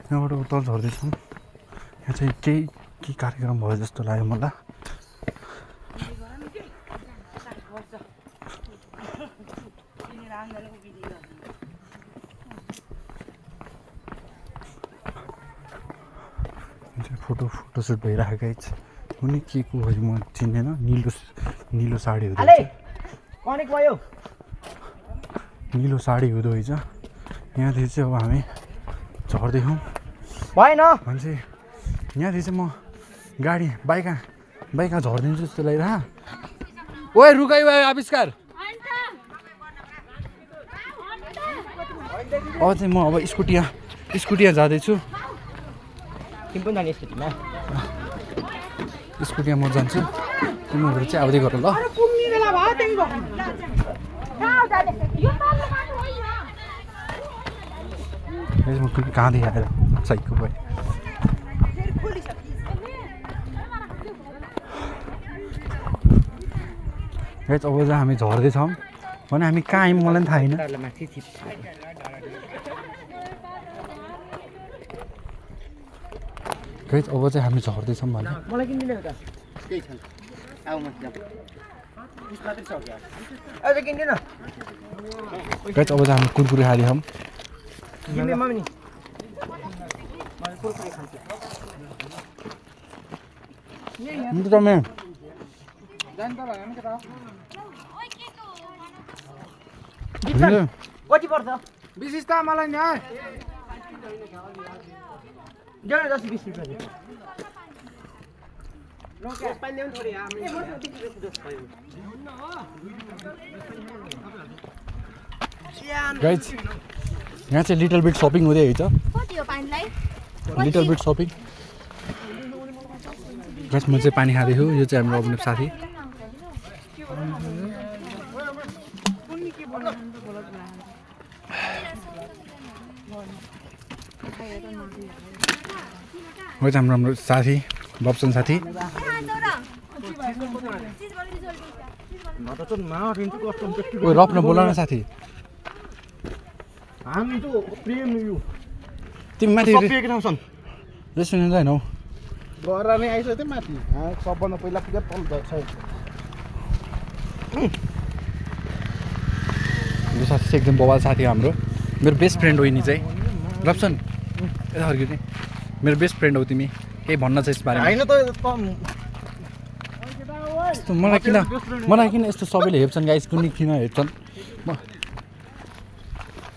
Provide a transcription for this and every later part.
यहाँबाट उता झर्दैछौँ। यहाँ चाहिँ केही कार्यक्रम भयो जस्तो लाग्यो मलाई। फोटोसुट भइरहेको गाइज। कुनै के को हो म चिन्दैन। निलो साडी हुँदो रहेछ। निलो साडी हुँदो रहेछ। यहाँदेखि चाहिँ अब हामी झर्दैछौँ भएन भन्छ। यहाँदेखि चाहिँ म बाइकमा झरिदिन्छु जस्तो लागिरह। ओए रुकाइ भयो आविष्कार। अब चाहिँ म स्कुटिया जाँदैछु। तिमी पनि जाने स्कुटीमा? स्कुटिया म जान्छु, तिमीहरू चाहिँ आउँदै गर ल। म कहाँदेखि आएर साइकको भयो। अब चाहिँ हामी झर्दैछौँ भने हामी कहाँ आयौँ मलाई पनि थाहा छैन। अब चाहिँ हामी झर्दैछौँ भने अब चाहिँ हामी कुरकुरे खाँदैछौँ। कति पर्छ? 20 टा मलाई नि है। देऊ न 10-20 रुपैयाँ। गाइज यहाँ चाहिँ लिटल बिट सपिङ हुँदै है त। Little beet shopping. गाइज म चाहिँ पानी खाँदैछु। यो चाहिँ हाम्रो अभिनव साथी। हो चाहिँ हाम्रो साथी बप्सन साथी। रफ्न बोला न साथी। तिमी माथि रेस्टुरेन्ट जाएनौ? गएर नै आइसक्यो त्यो माथि। सबभन्दा पहिला पुरा तल छ। यो साथी चाहिँ एकदम बवाल साथी हाम्रो। मेरो बेस्ट फ्रेन्ड हो यिनी चाहिँ। रप्सन यता फर्किने मेरो बेस्ट फ्रेन्ड हो। तिमी केही भन्न छ यसबारेमा? होइन त यस्तो मलाई किन यस्तो सबैले हेप्छन् गाइस? कुनै किन हेप्छन्?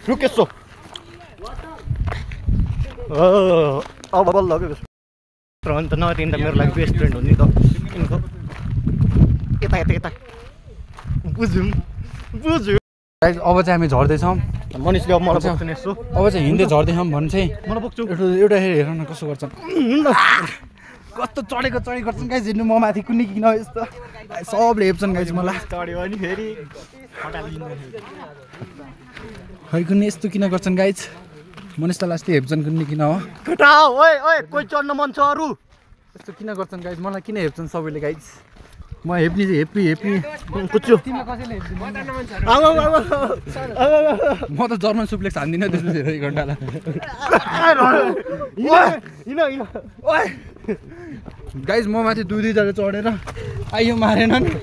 रुकेसो अब बल्ल लग्यो अन्त नतिन्दा मेरो लागि बेस्ट फ्रेन्ड हो नि त। यता बुझ्यौँ। गाइस अब चाहिँ हामी झर्दैछौँ। मनिषले अब मलाई बोक्छ नि यसो। अब चाहिँ हिँड्दै झर्दैछौँ भने चाहिँ मलाई बोक्छु। एउटा हेर न कसो गर्छन्। कस्तो चढेको गर्छन् गाइस। हिँड्नु म माथि कुनै किन यस्तो सबले हेप्छन् गाइस मलाई। चढ्यो भने फेरि खै कुनै यस्तो किन गर्छन् गाइस? मनिषलाई लास्टै हेप्छन् कुनै किन हो? केटा ओए कोही चढ्न मन छ अरू? यस्तो किन गर्छन् गाइस? मलाई किन हेप्छन् सबैले गाइस? म हेप्ने कुच्चो। म त जर्मन सुप्लेक्स हान्दिनँ त्यसपछि 1 घन्टालाई। गाइस म माथि 2 जना चढेर आइयो मारेन नि।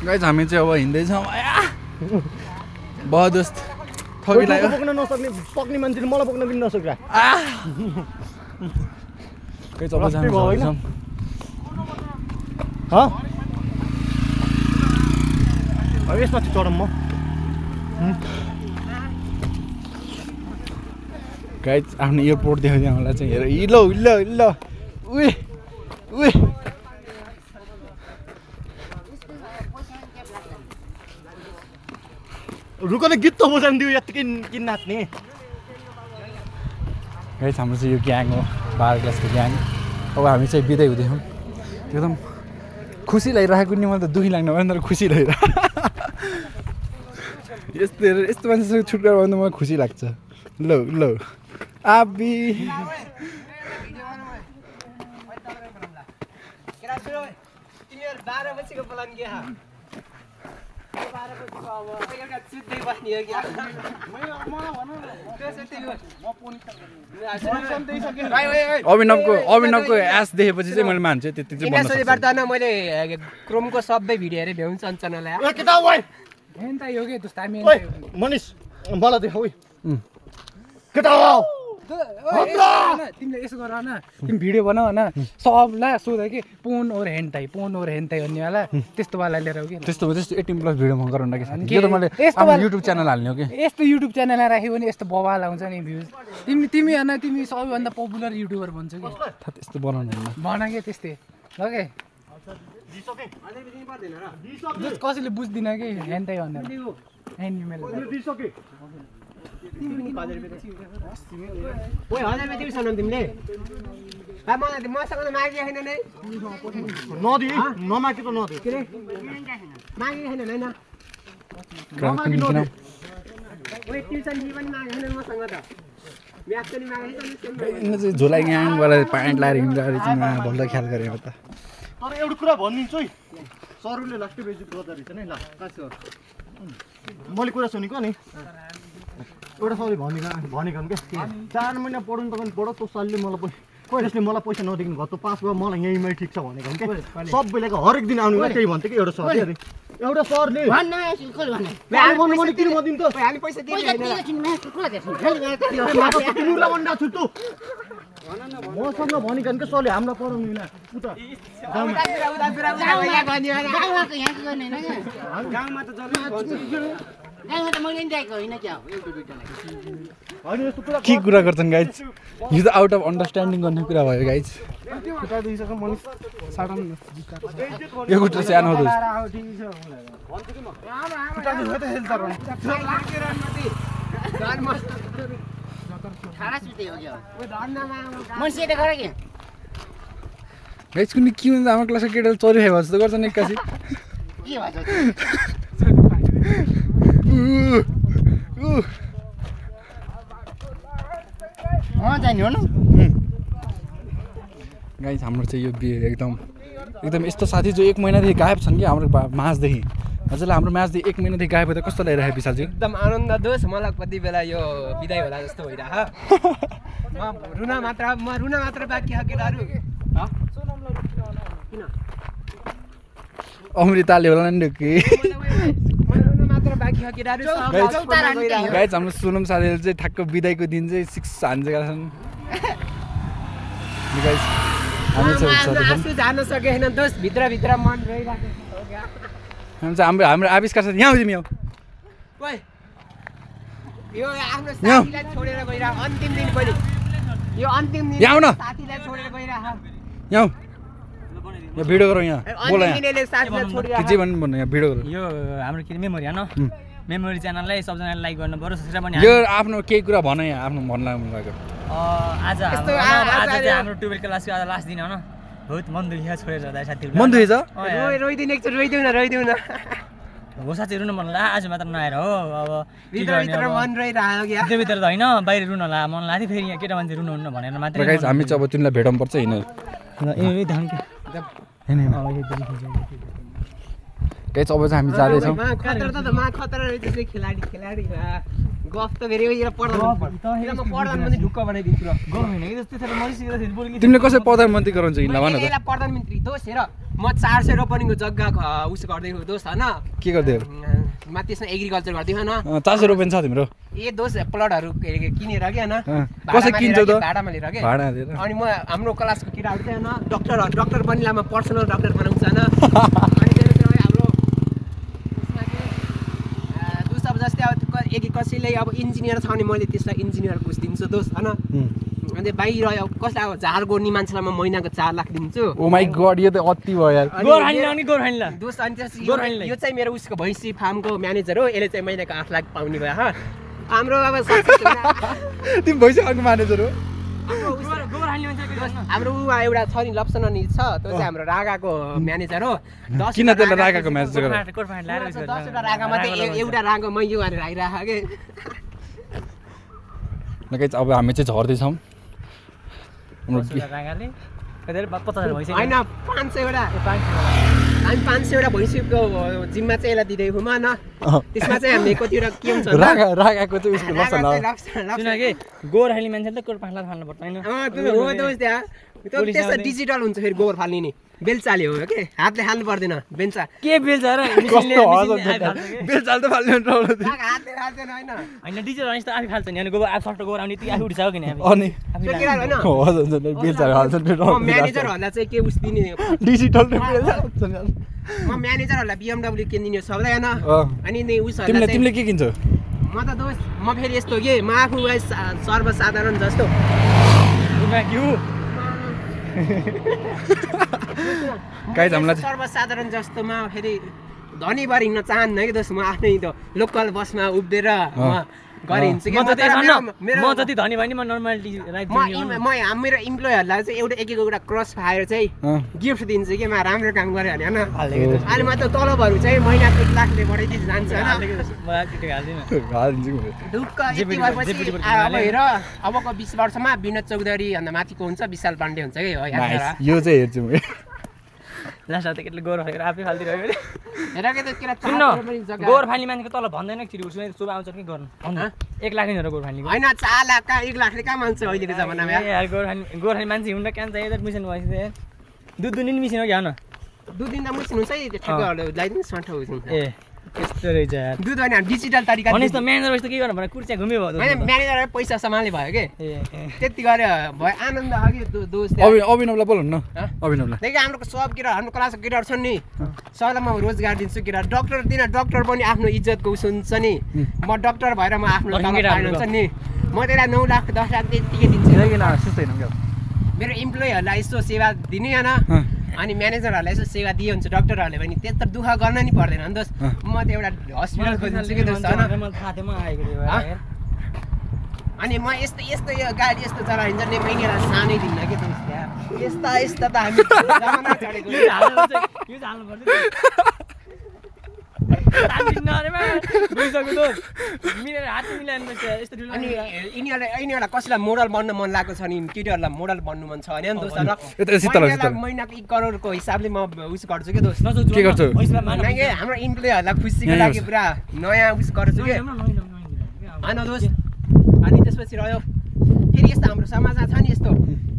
गाइस हामी चाहिँ अब हिँड्दैछौँ। बहुत दोस्त थकी लाग्यो। बोक्न नसक्ने सक्ने मान्छेले मलाई बोक्न पनि नसक्ला। गाइस अब चाहिँ हामी यसमा चाहिँ चढौँ म। गाइस आफ्नो एयरपोर्ट देखाइदियो मलाई चाहिँ हेर। हिलो उए रुक न गीत त बजाइदियो यतिकै किन नाच्ने? गाइस हाम्रो चाहिँ यो ग्याङ हो 12 क्लासको ग्याङ। अब हामी चाहिँ बिदाइ हुँदैछौँ। एकदम खुसी लागिरहेको नि। मलाई त दुखी लाग्न भयो तर खुसी लागिरहेको। यस्तो मान्छेसँग छुटकारा पाउँदा मलाई खुसी लाग्छ। ल आबी अभिनवको एस देखेपछि चाहिँ मैले मान्छु त्यति चाहिँ भन्न सक्छु। मैले क्रोमको सबै भिडियो हेरेँ भ्याउनु चञ्चनालाई मनिष मलाई देखाऊ केटा हो तिमीले यसो गर न तिमी भिडियो बनाऊ न सबलाई सोध कि पोन ओर हेन्टाई भन्नेवाला त्यस्तोवाला लिएर हो कि त्यस्तो 18+ भिडियोमा गराउन कि यो त मैले आफ्नो युट्युब च्यानल हाल्ने हो कि यस्तो युट्युब च्यानलमा राख्यो भने यस्तो बवाल आउँछ नि भ्युज तिमी हैन तिमी सबैभन्दा पपुलर युट्युबर भन्छौ कि त्यस्तो बनाउनु हैन बना के त्यस्तै ल के कसैले बुझ्दिन कि हेन्टाई भनेर एनिमल ओइ 1000 रुपैयाँ तिर्छौ न तिमीले मलाई मसँग मागेको छैन नै नदि नमागे त नदि के रे मागेको छैन हैन ओइ ट्युसन फी पनि मागेको छैन मसँग त म्याथ पनि मागेको छैन यिनीहरू चाहिँ झोला ग्याङवाला प्यान्ट लाएर हिँड्दाखेरि चाहिँ भल्दा ख्याल गरेँ त तर एउटा कुरा भनिदिन्छु है सरले लास्टै बेजिट गर्दा रहेछ नि ल मैले कुरा सुनेको नि एउटा सरले भनेको क्या 4 महिना पढ्नु त पनि पढ तँ सालले मलाई त्यसले मलाई पैसा नदिनु भयो त पास भयो मलाई यहीँमै ठिक छ भनेको क्या सबैलाई हरेक दिन आउनु त्यही भन्थ्यो कि एउटा सरले अरे एउटा सरले मसँग भनेको क्या सरले हामीलाई पढाउनु उता के कुरा गर्छन् गाइज यो त आउट अफ अन्डरस्ट्यान्डिङ गर्ने कुरा भयो गाइज यो खुट्टा सानो हुँदैछ गाइज कुनै के हुन्छ हाम्रो क्लासको केटाले चोरी खायो जस्तो गर्छन् एक्कासी गाइज हाम्रो चाहिँ यो एकदम यस्तो साथी जो 1 महिनादेखि गायब छन् कि हाम्रो म्याचदेखि हजुरलाई हाम्रो म्याचदेखि 1 महिनादेखि गायब भए त कस्तो लागिरहेको विशाल चाहिँ एकदम आनन्द दोष मलाई कति बेला यो बिदाई होला जस्तो भइरह रुन मात्र बाँकी हो केटाहरू अमृताले होला नि के गाइज हाम्रो सोनम साथीले चाहिँ ठ्याक्क बिदाईको दिन चाहिँ 6 हान्जेका छन् जान सकेन दोस्त भित्र मन रहिरहेको हाम्रो आविष्कार साथी यहाँ तिमी यो आफ्नो साथीलाई छोडेर गइरह अन्तिम दिन पनि यो अन्तिम दिन यहाँ आउन साथीलाई छोडेर गइरह यहाँ भिडियो गरौँ यहाँ बोला अन्तिम दिनले साथीलाई छोडेर के भन्नु यहाँ भिडियो गरौँ यो हाम्रो के मेमोरी हैन मेमोरी च्यानललाई सबजनाले लाइक गर्नु पर्यो सब्स्क्राइब पनि यो आफ्नो केही कुरा भन यहाँ आफ्नो भन्न लागेको आज चाहिँ हाम्रो 12 क्लासको आज लास्ट दिन हो न बहुत मन दुखिया छोडेर जाँदा साथीहरु मन दुखेछ रोइदिन एकचोटि रोइदिउँ न हो साथी रुन मन लाग्यो आज मात्र नआएर हो अब भित्र मन रहिरहेको क्या त्यो भित्र त हैन बाहिर रुन ला मन लाग्यो फेरि यहाँ केटा मान्छे रुनु हुन्न भनेर मात्र गाइस हामी चाहिँ अब तिमीलाई भेटौँ पर्छ हैन ए धान के गाइस अब चाहिँ हामी जाँदै छौं खतरा रहेछ त्यो खेलाडी गफ त फेरि यो प्रधानमन्त्री ढुक्क बनाइदिन्छु र गफ हैन कि जस्तो त्यसले मरिसकेपछि बोल्नु तिमीले कसरी प्रधानमन्त्री गराउँछ हिँड्ला भन त यसलाई प्रधानमन्त्री दोष हेर म 400 रोपनीको जग्गा उस गर्दै हो दोस्त हैन के गर्दै हो म त्यसमा एग्रिकल्चर गर्दै हैन 400 रुपैयाँ छ तिम्रो ए दोस्त प्लटहरु किनेर के हैन कसै किन्छौ त भाडामा लिएर के भाडा दिएर अनि म हाम्रो क्लासको केटाहरु चाहिँ हैन डाक्टर बनिलामा पर्सनल डाक्टर बनाउँछ हैन अनि त्यसले हाम्रो दोस्त अब जस्तै अब कसैले अब इन्जिनियर छ भने मैले त्यसलाई इन्जिनियर घुस दिन्छु दोस्त हैन अनि बाहिर अब कसलाई अब झार गोर्नी मान्छेलाई म महिनाको 4 लाख दिन्छु ओ माय गॉड यो त अति भयो यार गोरहाइनला दोस्त अनि त्यसपछि यो चाहिँ मेरो उसको भैँसी फार्मको म्यानेजर हो यसले चाहिँ महिनाको 8 लाख पाउने भयो ह हाम्रो अब तिमी भैँसी फार्मको म्यानेजर हो हाम्रो एउटा छ नि लप्सन अनि छ त्यो चाहिँ हाम्रो रागाको म्यानेजर हो 10 किन त्यसले रागाको म्यानेजर गरे 10 वटा रागामा चाहिँ एउटा रागो मै यो भनेर आइराख के गाइस अब हामी चाहिँ झर्दै छौं रागाले कतै 50,000 भइसक्यो हैन 500 वटा हामी 500 वटा भैँसीको जिम्मा चाहिँ यसलाई दिँदै हुँ न त्यसमा चाहिँ हामीले कतिवटा के हुन्छ रागाको चाहिँ उसको लसन सुन के गोर्खाली मान्छे त कोट पाख्ला फाल्नु पर्छ हैन हो त त्यहाँ त्यस्तो डिजिटल हुन्छ फेरि गोबर फाल्ने नि बेलचाले हो के हातले हाल्नु पर्दैन बेलचा के बेल्चा र बेलचाल त फाल्ने हातले हाल्दैन हैन हैन डिजिटल अनि त आफै फाल्छ नि अनि गोबर आफै सफ्ट गोबर आउने ती आफै उठ्छ किन अनि बेलचाल हाल्छ म्यानेजरहरूलाई चाहिँ के उस दिने डिजिटल म म्यानेजरहरूलाई BMW किनिदिने सबलाई हैन अनि नि उसहरुलाई तिमीले के किन्छौ म त दोस्त म फेरि यस्तो के म आफू सर्वसाधारण जस्तो गाइस हामीलाई सर्वसाधारण जस्तोमा फेरि धनी भएर हिँड्न चाहन्न कि दोस्त म आफ्नै त लोकल बसमा उभिएर म गरे हिँड्छु कि म जति धनी भए नि म नर्मालिटी लाइफ मेरो इम्प्लोयरहरूलाई चाहिँ एउटा क्रस फायर चाहिँ गिफ्ट दिन्छु कि म राम्रो काम गरेँ भने हैन अहिले म त तलबहरू चाहिँ महिनाको 1 लाखले बढाइदिन्छ जान्छ हैन ढुक्क यति भएपछि अब हेर अबको 20 वर्षमा विनोद चौधरी भन्दा माथिको हुन्छ विशाल पाण्डे हुन्छ कि हो यो चाहिँ हेर्छु म लास्ट त केटले गोर खाएर आफै फाल्दिरहेको हेर के त केरा गोर फाल्ने मान्छेको तल भन्दैन एकचोटि उसले सोभा आउँछ कि गर्नु 1 लाख नि गोर फाल्ने हैन 4 लाख का 1 लाखले का मान्छ अहिलेको जमानामा यार गोर फाल्ने मान्छे हुन क्यान चाहियो त मिसन भइसक्यो दुध दुनी नि मिसिन हो क्या न दुध दिँदा मिसिन हुन्छ नि ठेक्काहरुलाई नि सन्ठो हुन्छ ए त्यस्तो रहेछ यार दुध हैन डिजिटल तरिका भनेस् त म्यानेजर भएछ त के गर्नु भने कुर्सिया घुम्यो भयो हैन म्यानेजरले पैसा सम्हाल्ने भयो के त्यति गरे भयो आनन्द हो कि दोस्त अभिनवलाई बोलाउन न अभिनवलाई देखि हाम्रो सब केटा हाम्रो क्लासको केटाहरु छन् नि सबैलाई म रोजगार दिन्छु केटा डाक्टर पनि आफ्नो इज्जतको उस हुन्छ नि म डाक्टर भएर म आफ्नो हुन्छ नि म त्यसलाई 9 लाख 10 लाख त्यतिकै दिन्छु मेरो इम्प्लोयरहरूलाई यस्तो सेवा दिने हैन अनि म्यानेजरहरूलाई यसो सेवा दिए हुन्छ डाक्टरहरूले पनि त्यस्तो दुःख गर्न नि पर्दैन नि दोस्त म त एउटा हस्पिटल खोजिदिन्छु कि दोस्त अनि म यस्तो यो गाडी यस्तो चलाइन्छ नि महिनालाई सानै दिन्न कि दोस्त यस्ता त हामी जमाना चढेको अनि यिनीहरूलाई कसैलाई मोडल बन्न मन लागेको छ नि केटीहरूलाई मोडल बन्नु मन छ भने दोस्त महिनाको 1 करोडको हिसाबले म उस गर्छु कि दोस्त के गर्छु हाम्रो इम्प्लोयरहरूलाई खुसीको लागि पुरा नयाँ उस गर्छु कि हैन दोस्त अनि त्यसपछि रह्यो फेरि यस्तो हाम्रो समाजमा छ नि यस्तो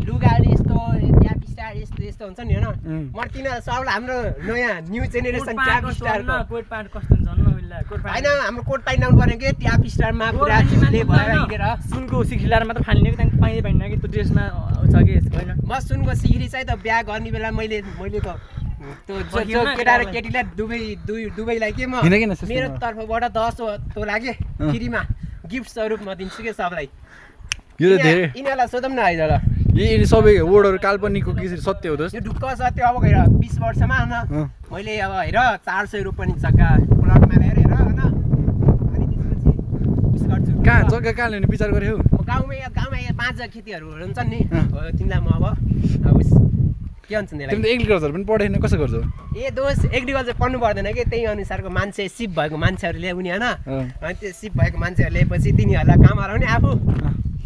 लुगाले यस्तो ट्याप स्टार यस्तो हुन्छ नि हैन म तिनीहरू सबलाई हाम्रो नयाँ न्यू जेनेरेसन ट्याप स्टारको कोट प्यान्ट कस्तो हुन्छ न हैन हाम्रो कोट प्यान्ट लाउनु पर्ने के ट्याप स्टारमा पुरा ले भएर हिँडेर सुनको सिखिलार मात्र फाल्ने कि त्यहाँ पाइँदै पाइन्न कि त्यो ड्रेसमा छ कि हैन म सुनको सिखिरी चाहिँ त बिहा गर्ने बेला मैले त त्यो केटा र केटीलाई दुबईलाई के म मेरो तर्फबाट 10 तोला के फ्रीमा गिफ्ट स्वरूपमा दिन्छु के सबलाई यो त धेरै यिनीहरूलाई सोधौँ न आइज यी सबै वर्डहरु काल्पनिक हो कि सत्य हो दोस्त यो ढुक्क सत्य अब हेर 20 वर्षमा हैन मैले अब हेर 400 रुपैयाँ जग्गा प्लटमा ल्याएर हेर हैन अनि त्यसपछि उस गर्छु कहाँ जग्गा कहाँ ल्याउने विचार गरे हो गाउँमा 5 खेतीहरु हुन्छन् नि तिमीलाई म अब उस के भन्छन् त्यसलाई तिमीले एग्रिकल्चर पनि पढेन कसो गर्छौ ए दोस्त एग्रिकल्चर पढ्नु पर्दैन के त्यही अनुसारको मान्छे सिप भएको मान्छेहरु ल्याउने हैन अनि त्यो सिप भएको मान्छेहरु ल्याएपछि तिनीहरुलाई काम हराउने आफू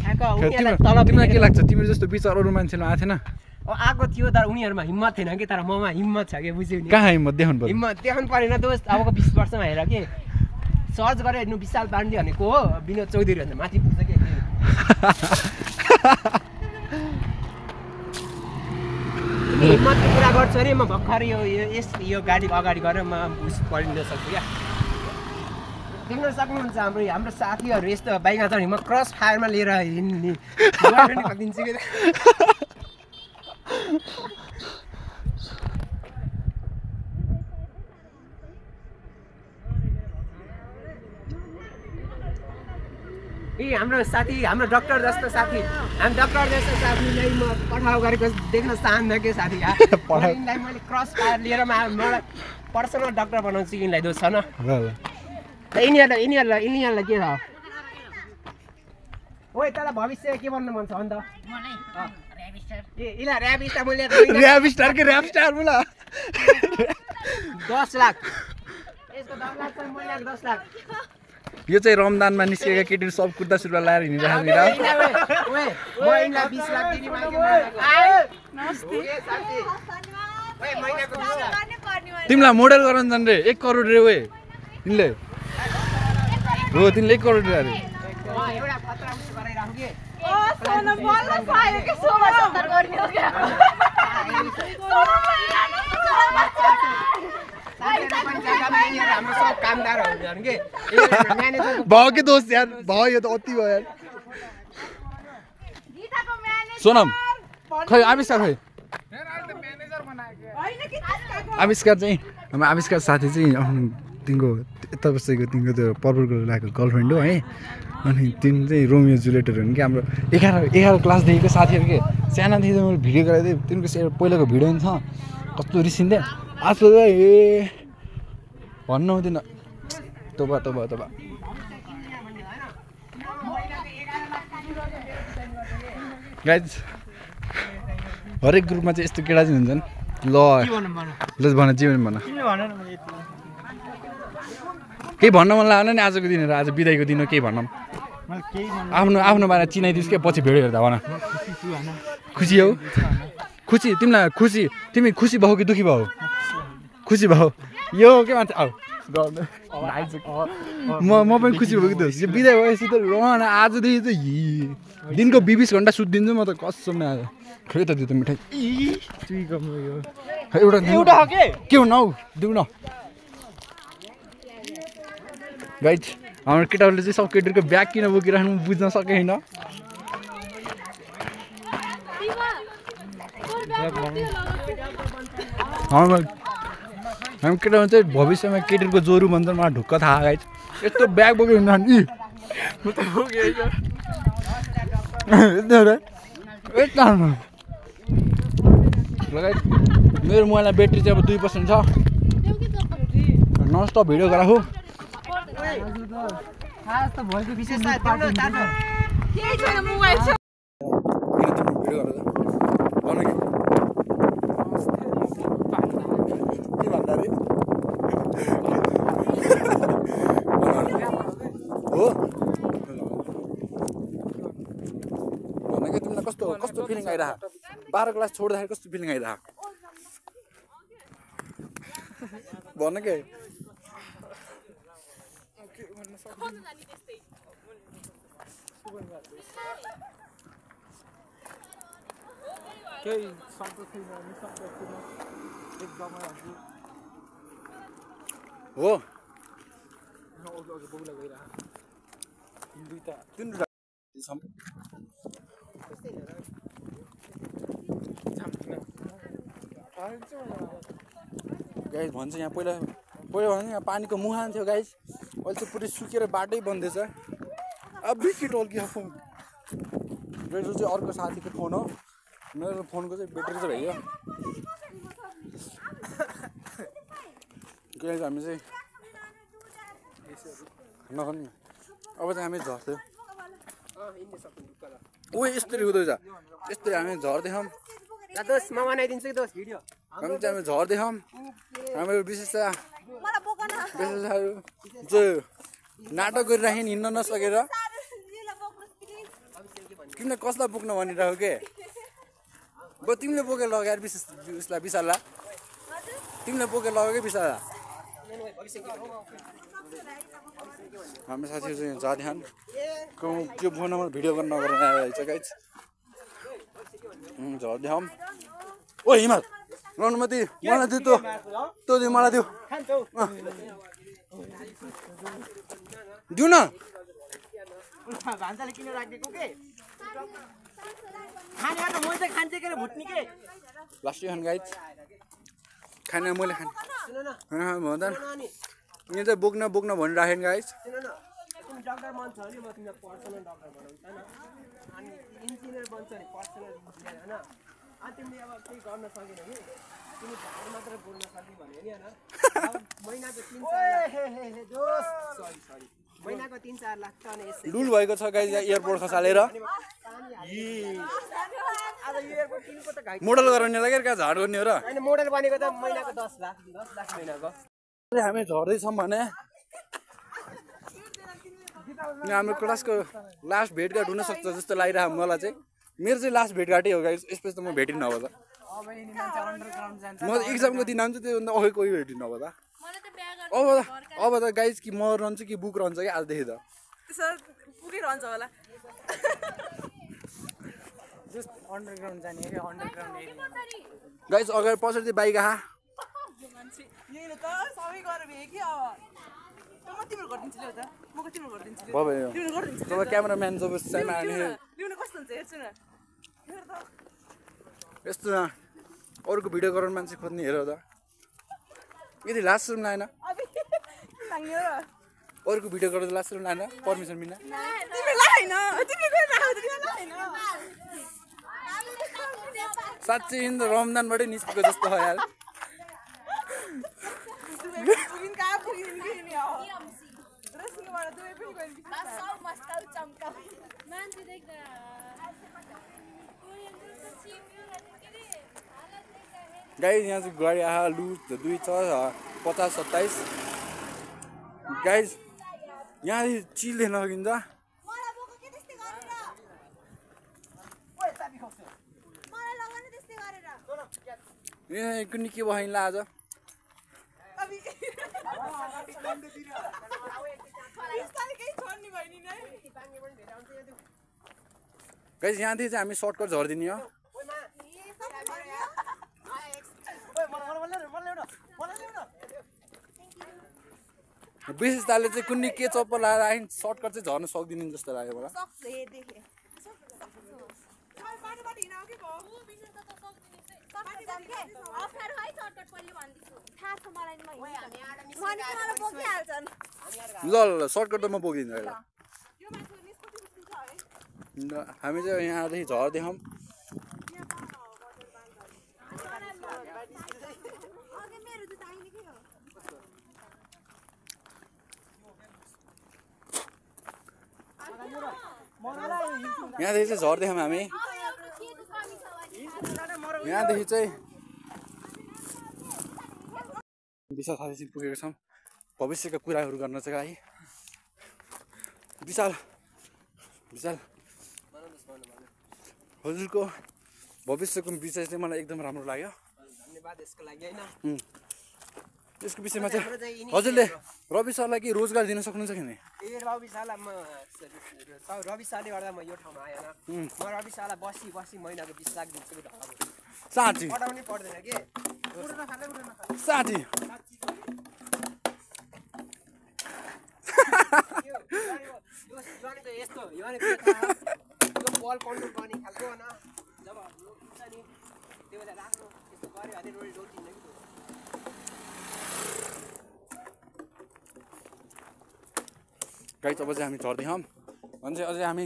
तिमीलाई के लाग्छ तिम्रो जस्तो विचार अरु मान्छेले आथेन आएको थियो तर उनीहरुमा हिम्मत थिएन के तर ममा हिम्मत छ के बुझ्यौ नि कहाँ हिम्मत देखाउनु पर्यो हिम्मत देखाउनु परेन दोस्त अबको 20 वर्षमा हेर के सर्च गरेर हेर्नु विशाल पाण्डे भनेको हो विनोद चौधरी भन्दा माथि पुग्छ के हिम्मत पुरा गर्छु अरे म भर्खर यो गाडी अगाडि गरेर म उस पढिन सक्छु क्या देख्न सक्नुहुन्छ हाम्रो साथीहरु यस्तो बाइकमा चढ्ने म क्रस फायरमा लिएर हिँड्ने दिन्छु के ए हाम्रो साथी हाम्रो डाक्टर जस्तो साथी साथीलाई म पठाउ गरेको देख्न चाहन्न के साथी यिनलाई मैले क्रस फायर लिएर मलाई पर्सनल डाक्टर बनाउँछु यिनलाई दोष छ न यिनीहरूलाई के छ ओइ तँलाई भविष्य के बन्न मन छ अन्त ए इला र्याप स्टार मैले र्याप स्टार के र्याप स्टार मुला 10 लाख यसको 10 लाख चाहिँ मैले 10 लाख यो चाहिँ रमजानमा निस्केका केटीहरु सब कुर्ता सुरुवाल लाएर हिँडिरहेको नि ओए म इनलाई 20 लाख दिने मागे नमस्ते ए साथी ओए महिनाको 20 लाख तिमीलाई मोडल गराउनु जान्छ रे 1 करोड रे ओए तिमीले हो तिमीले 1 करोड रे अरे एउटा खतरा उस गराइराखौ के सोना बल्ल पायो के सोना 70 गर्ने हो क्या हाम्रो सब कामदारहरू छन् के म्यानेजर भाउ के दोस्त यार भाउ यो त अति भयो यार गीताको म्यानेजर सोनम खै आविष्कार खै आविष्कार चाहिँ हाम्रो आविष्कार साथी चाहिँ तिनको यता बसेको तिनको त्यो पर्पल कलर लगाएको गर्लफ्रेन्ड हो है अनि तिन चाहिँ रोमियो जुलियटहरू हुन् कि हाम्रो 11 क्लासदेखिको साथीहरू के सानादेखि चाहिँ मैले भिडियो गराइदिएँ तिनको पहिलाको भिडियो नि छ कस्तो रिसिन्थ्यो आजकल ए भन्नु हुँदैन तोबा गाइज हरेक ग्रुपमा चाहिँ यस्तो केटा चाहिँ हुन्छन् ल भन जीवन भन केही भन्न मन लागेन नि आजको दिन आज बिदाईको दिन केही भनौँ आफ्नो बारे चिनाइदियोस् क्या पछि भिडियो हेर्दा भन खुसी हौ खुसी तिमीलाई खुसी तिमी खुसी भाउ कि दुःखी भाउ खुसी भाउ यो के भन्छ आऊ म पनि खुसी भएको थिएँ यो बिदाई भएपछि त रहन आजदेखि चाहिँ दिनको 20 घन्टा सुत्दिन्छु म त कसम आज खै त त्यो त मिठाई एउटा के हुन हौ दिउ न गाइज हाम्रो केटाहरूले चाहिँ सब केटीहरूको ब्याग किन बोकिराख्नु बुझ्न सकेन हामी केटाहरू चाहिँ भविष्यमा केटीहरूको जोरु भन्छन् मलाई ढुक्क थाहा गाइज यस्तो ब्याग बोकेर हुन्छ मेरो मोबाइलमा ब्याट्री चाहिँ अब 2% छ ननस्टप भिडियो गराएको विशेषता केही छैन मोबाइल छ कस्तो फिलिङ आइरहेको 12 क्लास छोड्दाखेरि कस्तो फिलिङ आइरहेको भन के हो गाइज भन्छ यहाँ पहिला भने यहाँ पानीको मुहान थियो गाइज अहिले चाहिँ पुरै सुकेर बाटै बन्दैछ अब बिकी टोल्की फोन मेरो चाहिँ अर्को साथीको फोन हो मेरो फोनको चाहिँ ब्याट्री चाहिँ भइयो गाइज हामी चाहिँ नगर्ने अब चाहिँ हामी झर्थ्यौँ ओ यस्तरी हुँदैछ यस्तरी हामी झर्दैछौँ दोस्त म बनाइदिन्छु कि दोस्त भिडियो हामी चाहिँ हामी झर्दैछौँ हाम्रो विशेषताहरू जो नाटक गरिराखेँ हिँड्न नसकेर तिमीले कसलाई बोक्न भनिरहेको के अब तिमीले बोकेर लगाएर उसलाई विशाललाई तिमीले बोकेर लगायो कि विशाललाई हाम्रो साथीहरू चाहिँ जाँदैछन् त्यो फोनमा भिडियो गर्न नगर्नु आइरहेछ गाइज झर्दैछौँ ओ हिमाल अनुमति मलाई दियो तँ दियो मलाई दियो दिउ न भान्साले किन राखिदिएको के खाने हो म चाहिँ खान्छ के भुट्ने के लास्ट खान गाइज खाने मैले खाने भन्दा यहाँ चाहिँ बोक्न भनिराखेँ गाइज डक्टर बन्छ भने म तिमीलाई पर्सनल डक्टर बनाउँछु हैन अनि इन्जिनियर बन्छ नि पर्सनल इन्जिनियर हैन अनि तिमीले अब केही गर्न सकेन कि तिमी भाइ मात्र बोल्न सकि भन्यो नि हैन महिनाको 3-4 दोस्त सरी महिनाको 3-4 लाख त अनि यसै लुल भएको छ गाइज एयरपोर्ट खसालेर आज एयरपोर्ट किनको त घाइ मोडल गराउनेलाई के कहाँ झाड गर्ने हो र हैन मोडल बनेको त महिनाको 10 लाख महिनाको हामी झर्दैछौँ भने हाम्रो क्लासको लास्ट भेटघाट हुनसक्छ जस्तो लागिरहेको मलाई चाहिँ मेरो चाहिँ लास्ट भेटघाटै हो गाइस यसपछि त म भेटिन्न अब त अब यिनी मान्छे अन्डरग्राउन्ड जान्छ म एक्जामको दिन आउँछु त्योभन्दा अघि कोही भेटिनु अब त अब त गाइज कि म रहन्छु कि बुक रहन्छ कि आजदेखि त पुगै रहन्छ होला जस्ट अन्डरग्राउन्ड जाने के अन्डरग्राउन्ड एरिया गाइज अगाडि पछाडि बाइक आहा यहीले त सबै गरेर भए कि अब म तिम्रो गरिदिन्छु ल त म तिम्रो गरिदिन्छु भयो तिम्रो गरिदिन्छु तब क्यामेराम्यान जब साइमा आने लिउन कस्तो हुन्छ हेर्छु न यस्तो न अरूको भिडियो गराउने मान्छे खोज्ने हेर त यदि लास्ट रुम लाएन अरूको भिडियो गरेर लास्ट रुम लाएन पर्मिसन बिना साँच्चै रमजानबाटै निस्केको जस्तो हो यार गाइज यहाँ चाहिँ गाडी आहा लु 2 छ 50 27 गाइज यहाँ चिल हेर्न सकिन्छ कुनै के भइला आज गाइज यहाँदेखि चाहिँ हामी सर्टकट झरिदिने हो विशेषताले चाहिँ कुनै के चप्पल लाएर आइन सर्टकट चाहिँ झर्न सक्दिनन् जस्तो लाग्यो मलाई ल ल सर्टकट त म बोकिदिन्छु अहिले हामी चाहिँ यहाँदेखि झर्दैछौँ यहाँदेखि चाहिँ झर्दैछौँ हामी यहाँदेखि चाहिँ विशाल साथीसित पुगेको छौँ भविष्यका कुराहरू गर्न चाहिँ है विशाल हजुरको भविष्यको विषय चाहिँ मलाई एकदम राम्रो लाग्यो धन्यवाद यसको लागि हैन यसको विषयमा चाहिँ हजुरले रवि सरलाई के रोजगार दिन सक्नुहुन्छ कि नै ए रवि सरलाई म रवि सरले गर्दा म यो ठाउँमा आएन म रवि सरलाई बसी महिनाको 20 लाख दिन्छु साँच्ची पठाउनै पर्दैन के साँच्ची यस्तो यो बल कन्ट्रोल गर्ने खालको हैन जब रोकिन्छ नि त्यो बेला राम्रो यस्तो गर्यो भने रोकिन्छ कि गाइज अब चाहिँ हामी झर्दैछौँ भने चाहिँ अझै हामी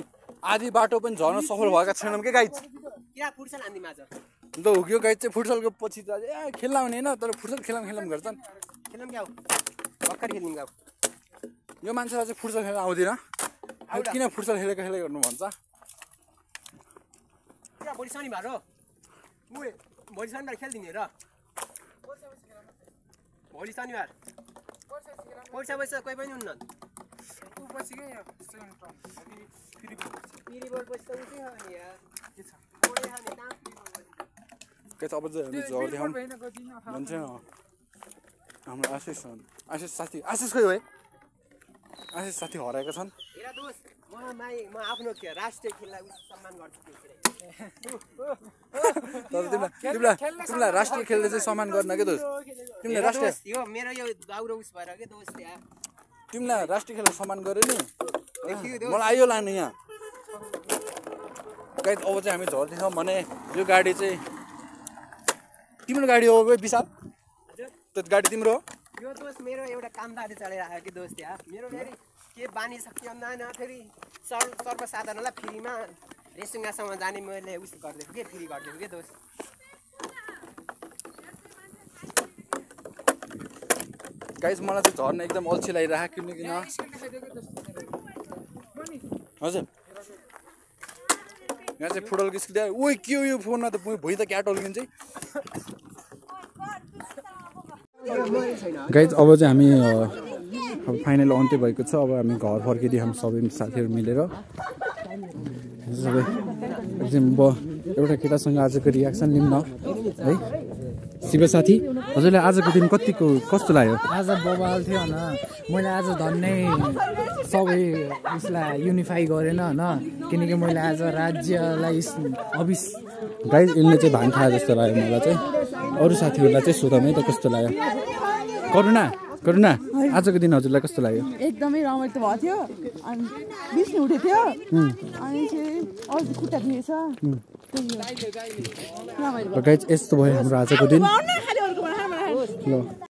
आधी बाटो पनि झर्न सफल भएका छैनौँ के गाइज किरा फुटसल हान्दी माझ अन्त हो यो गाइज चाहिँ फुटसलको पछि त खेल्न आउने होइन तर फुटसल खेलाम गर्छन् खेलौँ क्या भर्खर खेल्यौँ क्या यो मान्छेलाई चाहिँ फुटसल खेल्न आउँदैन किन फुटसल खेलेको गर्नु भन्छ किरा भोलि शनिबार हो भोलि शनिबार खेलिदिने र भोलि शनिबार पैसा कोही पनि हुन्न अब चाहिँ हामी झर्दैछौँ भन्छ हाम्रो आशिष साथी आशिष खोइ है आशिष साथी हराएका छन् म आफ्नो राष्ट्रिय खेललाई सम्मान गर्छु तर तिमीलाई राष्ट्रिय खेलले चाहिँ सम्मान गर्न के दोस्त तिमीले राष्ट्रिय यो मेरो यो दाउरो उस भएर के दोस्त यार तिमीलाई राष्ट्रिय खेललाई सम्मान गर्यो नि मलाई आयो लानु यहाँ गाइस अब चाहिँ हामी झर्दैछौँ भने यो गाडी चाहिँ तिम्रो गाडी हो विशाल त्यो गाडी तिम्रो हो यो दोस्त मेरो एउटा कामदारी चलेर आयो कि दोस्त यार मेरो फेरि के बानी सकिँदैन फेरि सर्वसाधारणलाई फ्रीमा रेसुङ्गासम्म जाने मैले उस गरिदिएको के फ्री गरिदिएको के दोस्त गाइस मलाई चाहिँ झर्न एकदम अल्छी लागिरहेको किनकि हजुर यहाँ चाहिँ फुटबल स्कुल ओ के हो यो फोनमा त भुइँ त क्या टल्किन्छ गाइस अब चाहिँ हामी अब फाइनल अन्त्य भएको छ अब हामी घर फर्किदियौँ हामी सबै साथीहरू मिलेर सबै एकछिन एउटा केटासँग आजको रियाक्सन लिउँ न है। शिव साथी हजुरलाई आजको दिन कस्तो लाग्यो? आज बवाल थियो होइन, मैले आज धन्नै सबै उसलाई युनिफाई गरेन होइन, किनकि मैले आज राज्यलाई गाइज यसले चाहिँ भाङ खाए जस्तो लाग्यो मलाई चाहिँ। अरू साथीहरूलाई चाहिँ सोधौँ है त कस्तो लाग्यो। करुणा आजको दिन हजुरलाई कस्तो लाग्यो? एकदमै रमाइलो भएको थियो अनि बिस्नु उठेको थियो अनि चाहिँ अझ खुट्टा थिएछ गाइज यस्तो भयो हाम्रो आजको दिन। खाली अर्को ल